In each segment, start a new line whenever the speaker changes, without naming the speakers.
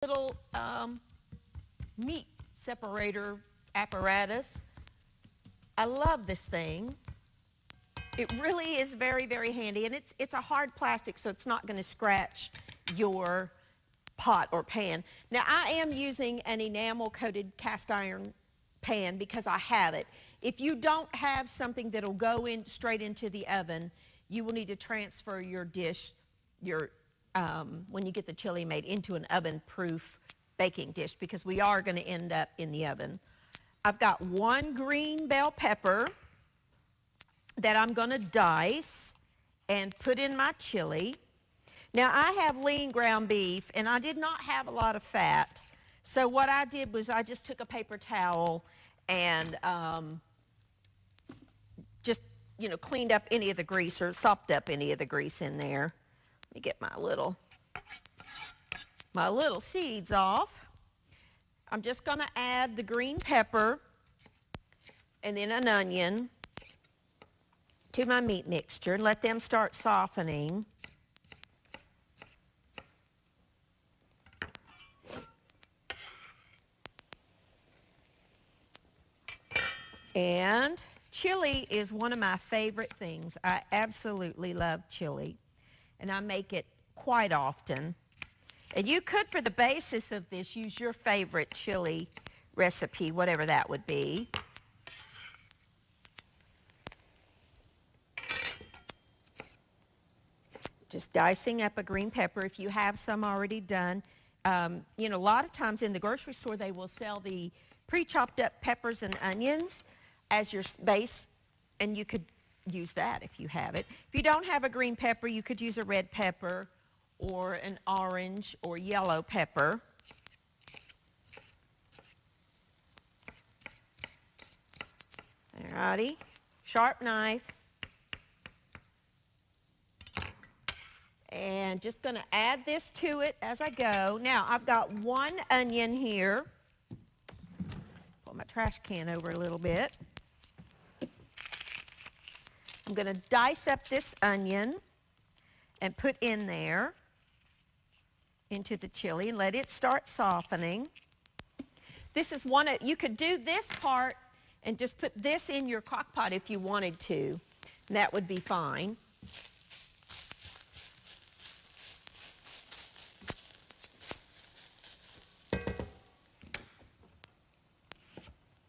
little meat separator apparatus. I love this thing. It really is very, very handy, and it's a hard plastic, so it's not going to scratch your pot or pan. Now, I am using an enamel-coated cast iron pan because I have it. If you don't have something that'll go in straight into the oven, you will need to transfer your dish, when you get the chili made, into an oven-proof baking dish because we are going to end up in the oven. I've got one green bell pepper that I'm going to dice and put in my chili. Now, I have lean ground beef, and I did not have a lot of fat. So what I did was I just took a paper towel and just, cleaned up any of the grease or sopped up any of the grease in there. Let me get my little seeds off. I'm just going to add the green pepper and then an onion to my meat mixture and let them start softening. And chili is one of my favorite things. I absolutely love chili, and I make it quite often. And you could, for the basis of this, use your favorite chili recipe, whatever that would be. Just dicing up a green pepper if you have some already done. A lot of times in the grocery store they will sell the pre-chopped up peppers and onions as your base, and you could use that if you have it. If you don't have a green pepper, you could use a red pepper or an orange or yellow pepper. Alrighty, sharp knife. And just going to add this to it as I go. Now, I've got one onion here. Pull my trash can over a little bit. I'm going to dice up this onion and put in there into the chili and let it start softening. This is you could do this part and just put this in your crock pot if you wanted to, and that would be fine.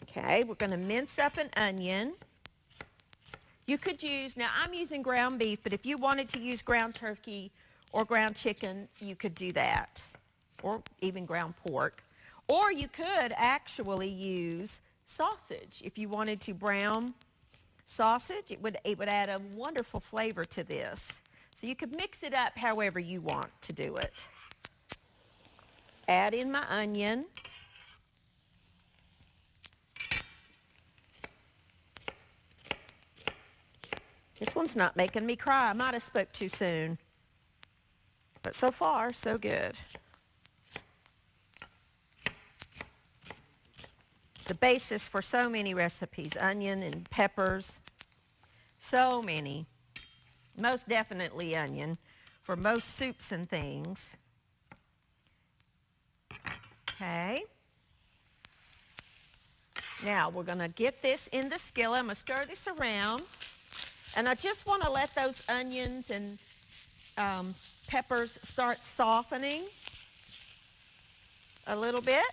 Okay, we're going to mince up an onion. You could use, now I'm using ground beef, but if you wanted to use ground turkey or ground chicken, you could do that, or even ground pork. Or you could actually use sausage. If you wanted to brown sausage, it would add a wonderful flavor to this. So you could mix it up however you want to do it. Add in my onion. This one's not making me cry. I might have spoke too soon. But so far, so good. The basis for so many recipes, onion and peppers, so many. Most definitely onion for most soups and things. Okay. Now we're going to get this in the skillet. I'm going to stir this around. And I just want to let those onions and peppers start softening a little bit.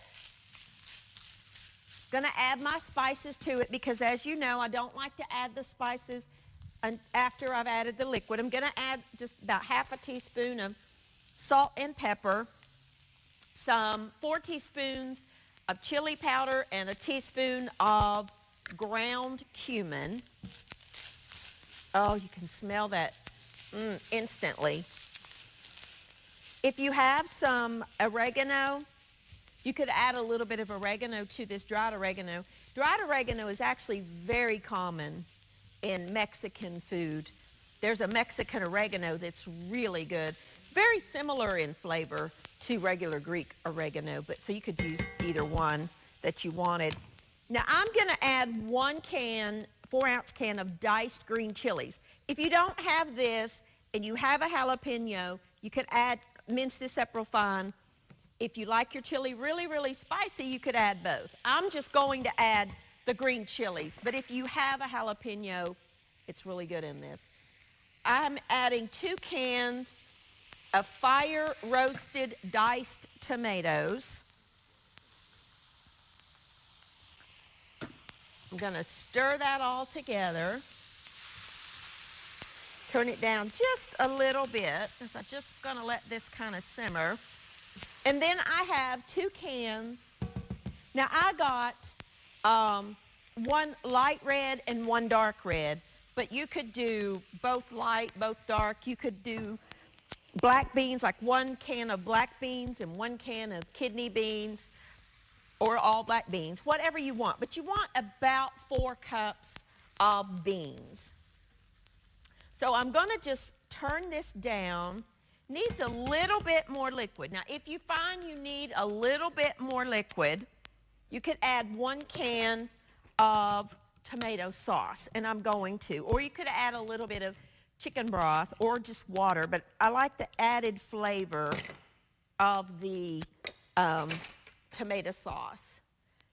Going to add my spices to it because, as you know, I don't like to add the spices after I've added the liquid. I'm going to add just about half a teaspoon of salt and pepper, 4 teaspoons of chili powder, and a teaspoon of ground cumin. Oh, you can smell that instantly. If you have some oregano, you could add a little bit of oregano to this dried oregano. Dried oregano is actually very common in Mexican food. There's a Mexican oregano that's really good. Very similar in flavor to regular Greek oregano, but so you could use either one that you wanted. Now I'm going to add 1 4-ounce can of diced green chilies. If you don't have this and you have a jalapeno, you could mince this up real fine If you like your chili really, really spicy, you could add both. I'm just going to add the green chilies, but if you have a jalapeno, it's really good in this. I'm adding 2 cans of fire roasted diced tomatoes. I'm going to stir that all together. Turn it down just a little bit because I'm just going to let this kind of simmer. And then I have 2 cans. Now I got one light red and one dark red, but you could do both light, both dark. You could do black beans, like 1 can of black beans and 1 can of kidney beans, or all black beans, whatever you want. But you want about 4 cups of beans. So I'm going to just turn this down. Needs a little bit more liquid. Now, if you find you need a little bit more liquid, you could add 1 can of tomato sauce, and I'm going to. Or you could add a little bit of chicken broth or just water, but I like the added flavor of the tomato sauce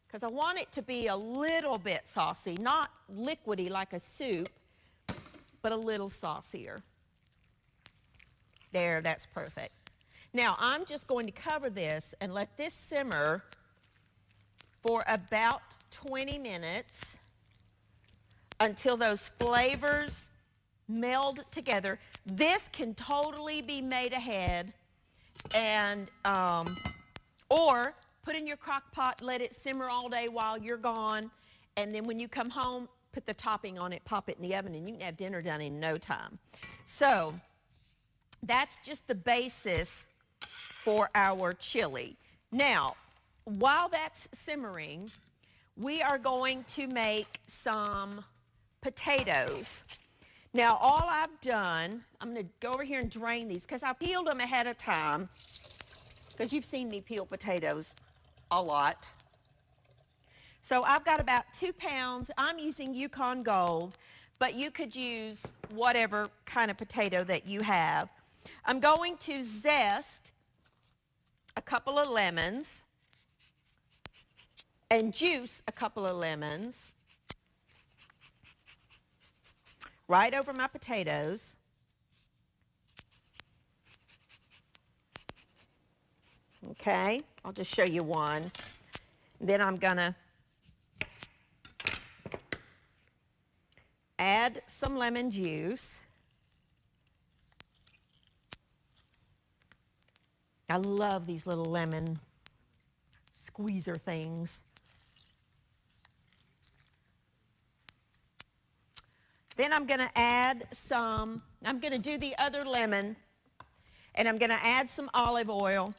because I want it to be a little bit saucy, not liquidy like a soup, but a little saucier. There, that's perfect. Now, I'm just going to cover this and let this simmer for about 20 minutes until those flavors meld together. This can totally be made ahead and or put in your crock pot, let it simmer all day while you're gone, and then when you come home, put the topping on it, pop it in the oven, and you can have dinner done in no time. So that's just the basis for our chili. Now, while that's simmering, we are going to make some potatoes. Now, all I've done, I'm going to go over here and drain these because I peeled them ahead of time because you've seen me peel potatoes a lot. So I've got about 2 pounds. I'm using Yukon Gold, but you could use whatever kind of potato that you have. I'm going to zest a couple of lemons and juice a couple of lemons right over my potatoes. Okay, I'll just show you one. Then I'm going to add some lemon juice. I love these little lemon squeezer things. Then I'm going to add some, I'm going to do the other lemon, and I'm going to add some olive oil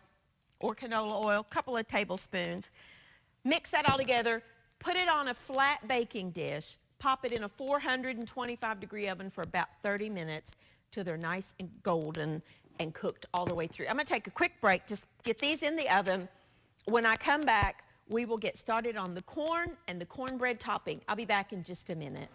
or canola oil, a couple of tablespoons. Mix that all together, put it on a flat baking dish, pop it in a 425-degree oven for about 30 minutes till they're nice and golden and cooked all the way through. I'm going to take a quick break, just get these in the oven. When I come back, we will get started on the corn and the cornbread topping. I'll be back in just a minute.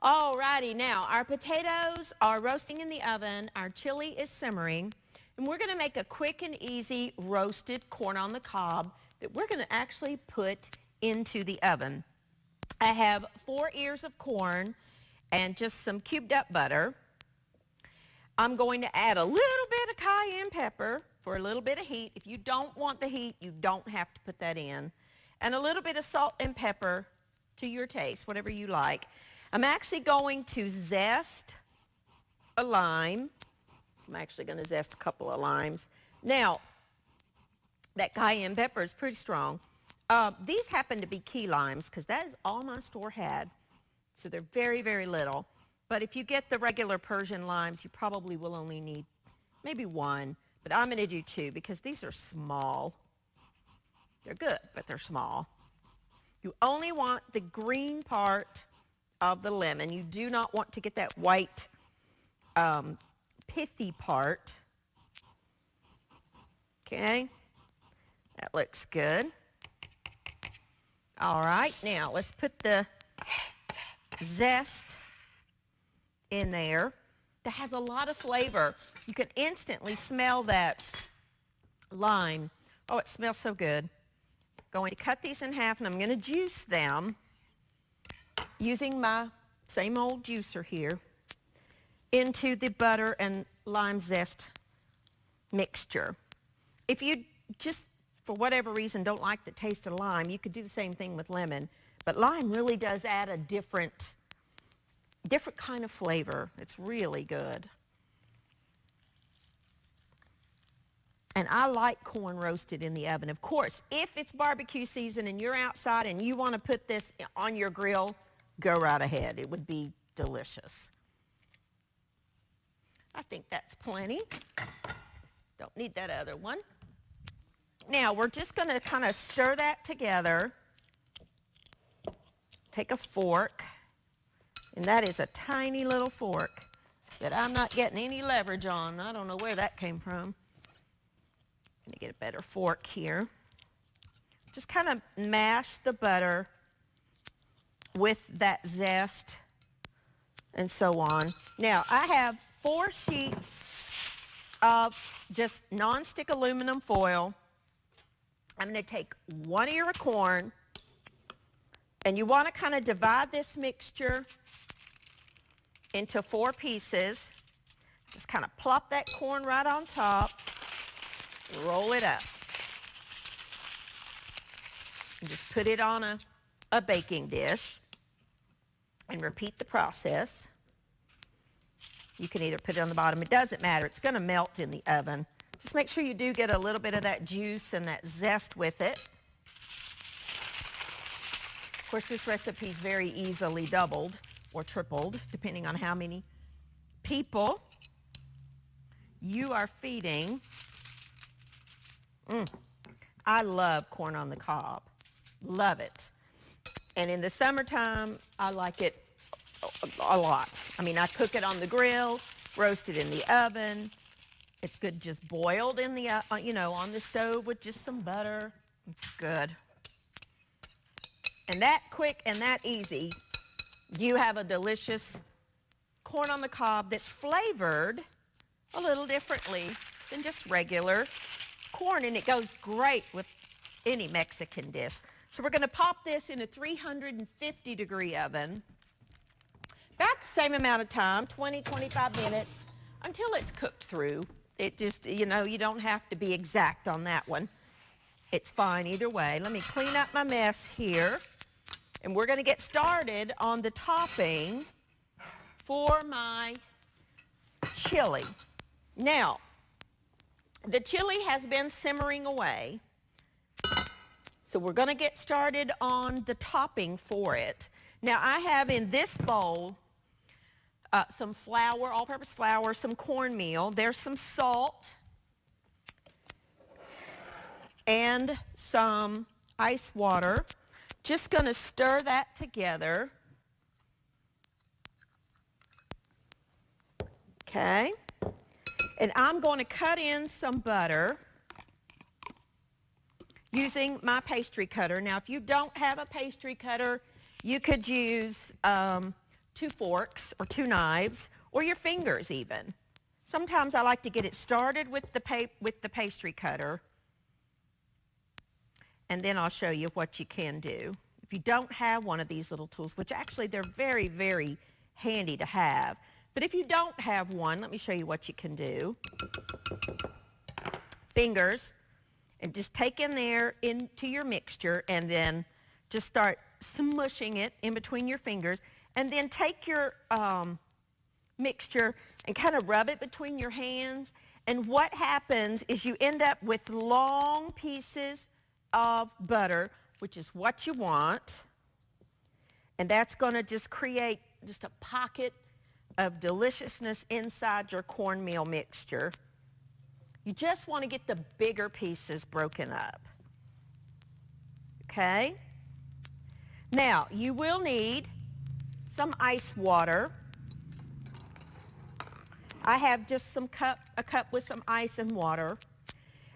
Alrighty, now our potatoes are roasting in the oven, our chili is simmering, and we're going to make a quick and easy roasted corn on the cob that we're going to actually put into the oven. I have 4 ears of corn and just some cubed up butter. I'm going to add a little bit of cayenne pepper for a little bit of heat. If you don't want the heat, you don't have to put that in. And a little bit of salt and pepper to your taste, whatever you like. I'm actually going to zest a lime. I'm actually going to zest a couple of limes. Now, That cayenne pepper is pretty strong. These happen to be key limes because that is all my store had. So they're very, very little. But if you get the regular Persian limes, you probably will only need maybe one. But I'm going to do two because these are small. They're good, but they're small. You only want the green part of the lemon. You do not want to get that white pithy part. Okay, that looks good. All right, now let's put the zest in there. That has a lot of flavor. You can instantly smell that lime. Oh, it smells so good. Going to cut these in half, and I'm going to juice them using my same old juicer here into the butter and lime zest mixture. If you just, for whatever reason, don't like the taste of lime, you could do the same thing with lemon. But lime really does add a different kind of flavor. It's really good. And I like corn roasted in the oven. Of course, if it's barbecue season and you're outside and you want to put this on your grill, go right ahead. It would be delicious. I think that's plenty. Don't need that other one. Now, we're just going to kind of stir that together. Take a fork, and that is a tiny little fork that I'm not getting any leverage on. I don't know where that came from. I'm going to get a better fork here. Just kind of mash the butter with that zest and so on. Now, I have 4 sheets of just nonstick aluminum foil. I'm going to take 1 ear of corn, and you want to kind of divide this mixture into 4 pieces. Just kind of plop that corn right on top, roll it up, and just put it on a baking dish and repeat the process. You can either put it on the bottom. It doesn't matter. It's going to melt in the oven. Just make sure you do get a little bit of that juice and that zest with it. Of course, this recipe is very easily doubled or tripled, depending on how many people you are feeding. I love corn on the cob. Love it. And in the summertime, I like it a lot. I mean, I cook it on the grill, roast it in the oven. It's good just boiled in the, on the stove with just some butter. It's good. And that quick and that easy, you have a delicious corn on the cob that's flavored a little differently than just regular corn. And it goes great with any Mexican dish. So we're going to pop this in a 350-degree oven. About the same amount of time, 20, 25 minutes, until it's cooked through. It just, you don't have to be exact on that one. It's fine either way. Let me clean up my mess here. And we're going to get started on the topping for my chili. Now, the chili has been simmering away. So we're going to get started on the topping for it. Now, I have in this bowl some flour, all-purpose flour, some cornmeal. There's some salt and some ice water. Just going to stir that together. Okay. And I'm going to cut in some butter using my pastry cutter. Now, if you don't have a pastry cutter, you could use 2 forks or 2 knives or your fingers even. Sometimes I like to get it started with the pastry cutter, and then I'll show you what you can do. If you don't have one of these little tools, which actually they're very, very handy to have, but if you don't have one, let me show you what you can do. Fingers, and just take in there into your mixture, and then just start smushing it in between your fingers, and then take your mixture and kind of rub it between your hands And what happens is you end up with long pieces of butter, which is what you want. And that's going to just create just a pocket of deliciousness inside your cornmeal mixture. You just want to get the bigger pieces broken up. Okay? Now, you will need some ice water. I have just a cup with some ice and water.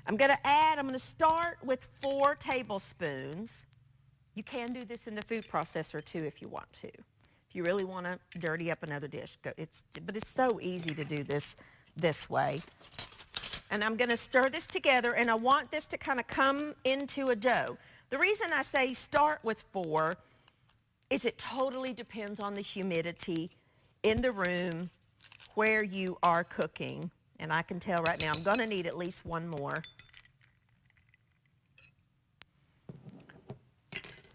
I'm going to start with 4 tablespoons. You can do this in the food processor too if you want to. If you really want to dirty up another dish. But it's so easy to do this way. And I'm going to stir this together, and I want this to kind of come into a dough. The reason I say start with 4 is it totally depends on the humidity in the room where you are cooking. And I can tell right now I'm going to need at least 1 more.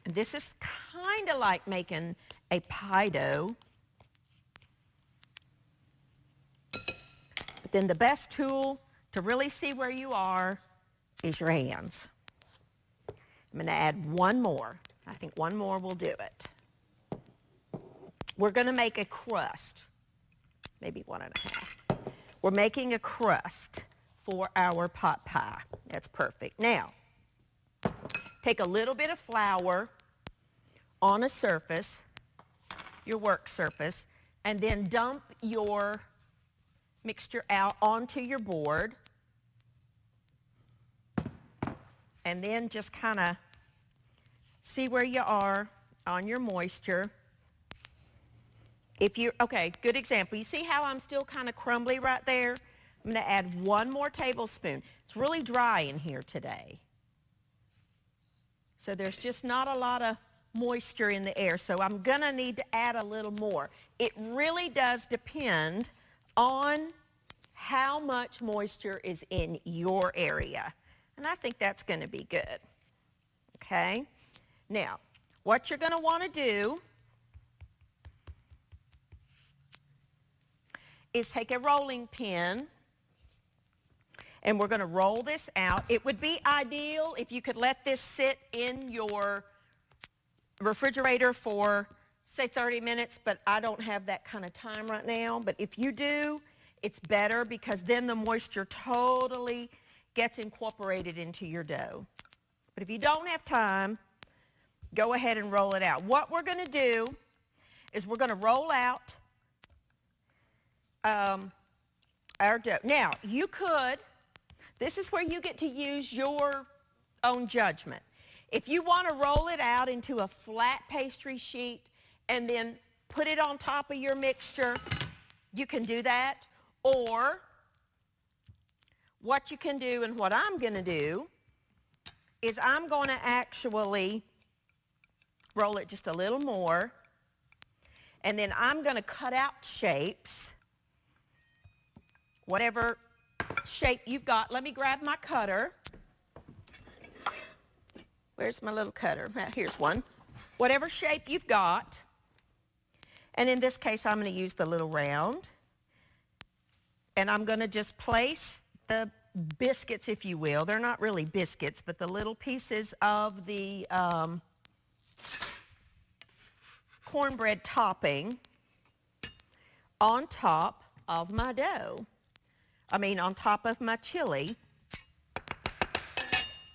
And this is kind of like making a pie dough. But then the best tool to really see where you are is your hands. I'm going to add 1 more. I think 1 more will do it. We're going to make a crust, maybe 1.5. We're making a crust for our pot pie. That's perfect. Now, take a little bit of flour on a surface, your work surface, and then dump your mixture out onto your board. And then just kind of see where you are on your moisture. Okay, good example. You see how I'm still kind of crumbly right there? I'm going to add 1 more tablespoon. It's really dry in here today. So there's just not a lot of moisture in the air, so I'm going to need to add a little more. It really does depend on how much moisture is in your area. And I think that's going to be good. Okay? Now, what you're going to want to do is take a rolling pin, and we're going to roll this out. It would be ideal if you could let this sit in your refrigerator for, say, 30 minutes, but I don't have that kind of time right now. But if you do, it's better because then the moisture totally gets incorporated into your dough. But if you don't have time, go ahead and roll it out. What we're going to do is we're going to roll out our dough. Now, this is where you get to use your own judgment. If you want to roll it out into a flat pastry sheet and then put it on top of your mixture, you can do that. Or what you can do, and what I'm going to do, is I'm going to actually roll it just a little more, and then I'm going to cut out shapes. Whatever shape you've got. Let me grab my cutter. Where's my little cutter? Here's one. Whatever shape you've got. And in this case, I'm going to use the little round. And I'm going to just place the biscuits, if you will. They're not really biscuits, but the little pieces of the cornbread topping on top of my dough. On top of my chili.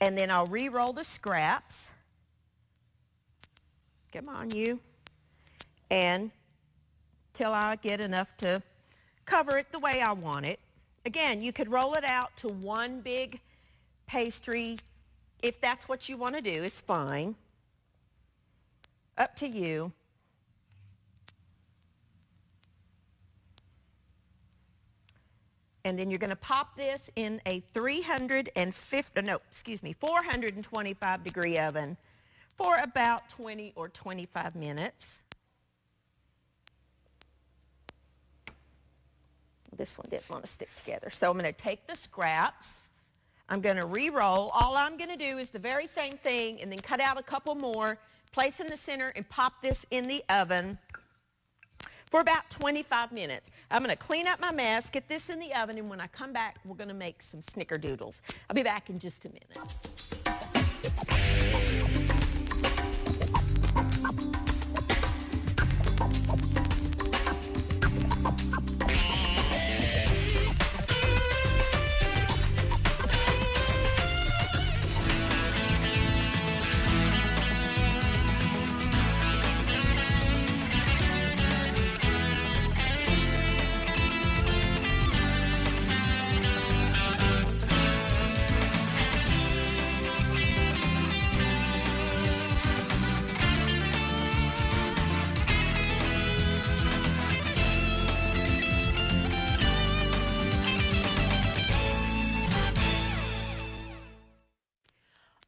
And then I'll re-roll the scraps. Come on, you. And till I get enough to cover it the way I want it. Again, you could roll it out to one big pastry. If that's what you want to do, it's fine. Up to you. And then you're going to pop this in a 425 degree oven for about 20 or 25 minutes. This one didn't want to stick together. So I'm going to take the scraps. I'm going to re-roll. All I'm going to do is the very same thing and then cut out a couple more, place in the center, and pop this in the oven for about 25 minutes. I'm going to clean up my mess, get this in the oven, and when I come back, we're going to make some snickerdoodles. I'll be back in just a minute.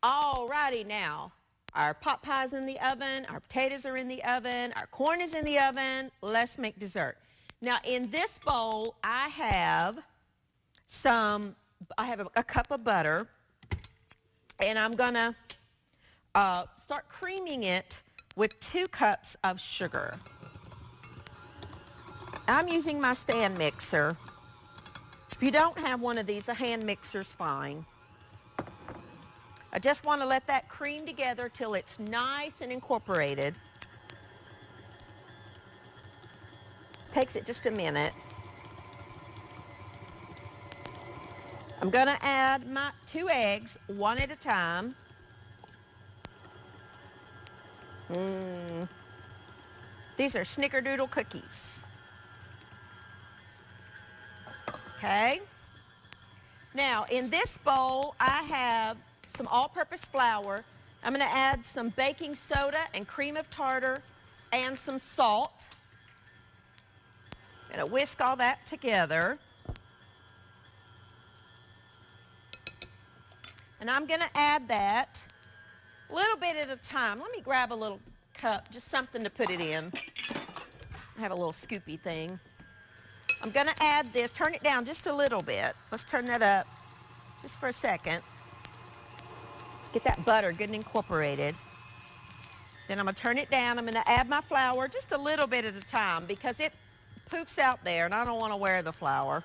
Alrighty, now our pot pie's in the oven, our potatoes are in the oven, our corn is in the oven. Let's make dessert. Now in this bowl I have a cup of butter, and I'm gonna start creaming it with 2 cups of sugar. I'm using my stand mixer. If you don't have one of these, a hand mixer's fine. I just want to let that cream together till it's nice and incorporated. Takes it just a minute. I'm going to add my 2 eggs, one at a time. These are snickerdoodle cookies. Okay. Now, in this bowl, I have some all-purpose flour. I'm going to add some baking soda and cream of tartar and some salt. I'm going to whisk all that together. And I'm going to add that a little bit at a time. Let me grab a little cup, just something to put it in. I have a little scoopy thing. I'm going to add this, turn it down just a little bit. Let's turn that up just for a second. Get that butter good and incorporated. Then I'm going to turn it down. I'm going to add my flour just a little bit at a time because it poofs out there and I don't want to wear the flour.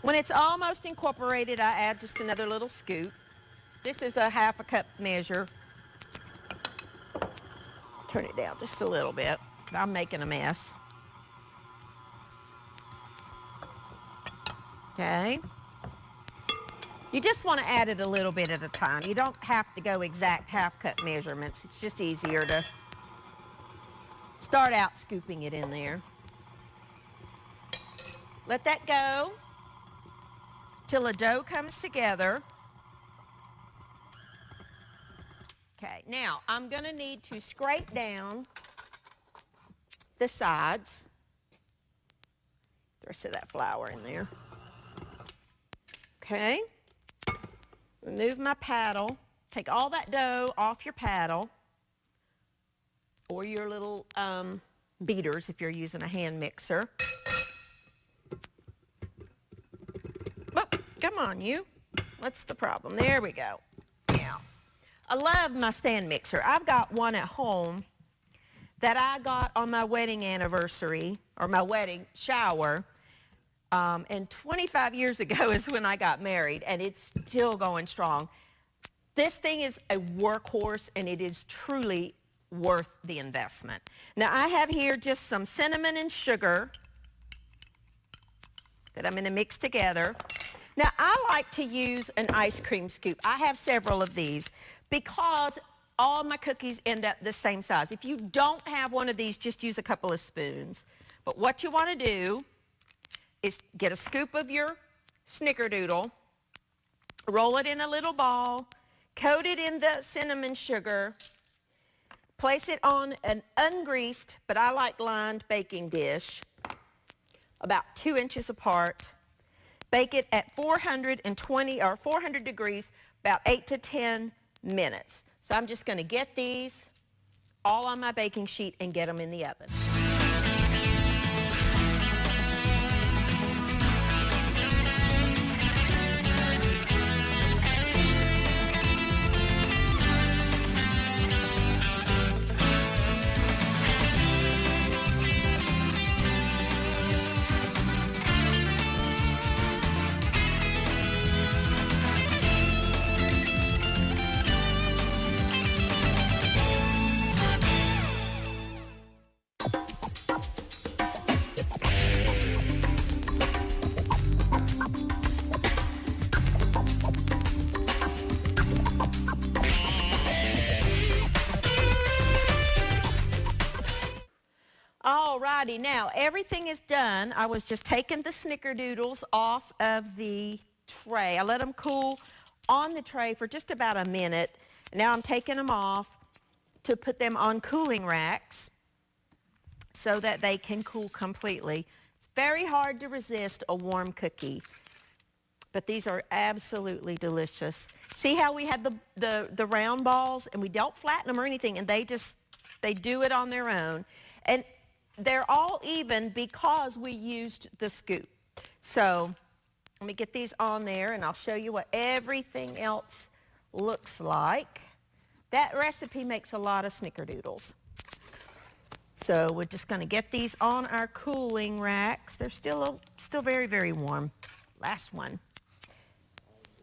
When it's almost incorporated, I add just another little scoop. This is a 1/2 cup measure. Turn it down just a little bit. I'm making a mess. Okay. You just want to add it a little bit at a time. You don't have to go exact 1/2 cup measurements. It's just easier to start out scooping it in there. Let that go till the dough comes together. Okay, now I'm going to need to scrape down the sides. The rest of that flour in there. Okay. Remove my paddle. Take all that dough off your paddle or your little beaters if you're using a hand mixer. Oh, come on, you. What's the problem? There we go. Now, I love my stand mixer. I've got one at home that I got on my wedding anniversary, or my wedding shower. And 25 years ago is when I got married, and it's still going strong. This thing is a workhorse, and it is truly worth the investment. Now, I have here just some cinnamon and sugar that I'm going to mix together. Now, I like to use an ice cream scoop. I have several of these because all my cookies end up the same size. If you don't have one of these, just use a couple of spoons. But what you want to do is get a scoop of your snickerdoodle, roll it in a little ball, coat it in the cinnamon sugar, place it on an ungreased, but I like lined baking dish, about 2 inches apart. Bake it at 420 or 400 degrees, about 8 to 10 minutes. So I'm just going to get these all on my baking sheet and get them in the oven. Alrighty, now everything is done. I was just taking the snickerdoodles off of the tray. I let them cool on the tray for just about a minute. Now I'm taking them off to put them on cooling racks so that they can cool completely. It's very hard to resist a warm cookie, but these are absolutely delicious. See how we had the round balls and we don't flatten them or anything, and they do it on their own. And they're all even because we used the scoop. So let me get these on there and I'll show you what everything else looks like. That recipe makes a lot of snickerdoodles. So we're just going to get these on our cooling racks. They're still very, very warm. Last one.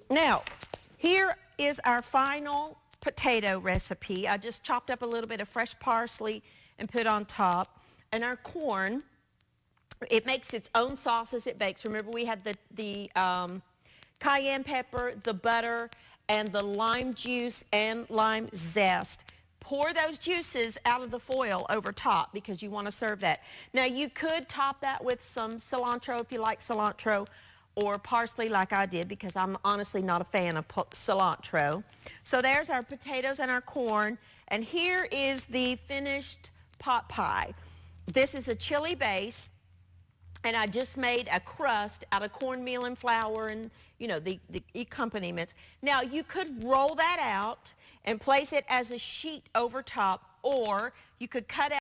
Now, here is our final potato recipe. I just chopped up a little bit of fresh parsley and put on top. And our corn, it makes its own sauce as it bakes. Remember, we had the cayenne pepper, the butter, and the lime juice and lime zest. Pour those juices out of the foil over top because you want to serve that. Now, you could top that with some cilantro if you like cilantro, or parsley like I did, because I'm honestly not a fan of cilantro. So there's our potatoes and our corn. And here is the finished pot pie. This is a chili base, and I just made a crust out of cornmeal and flour and, you know, the accompaniments. Now, you could roll that out and place it as a sheet over top, or you could cut out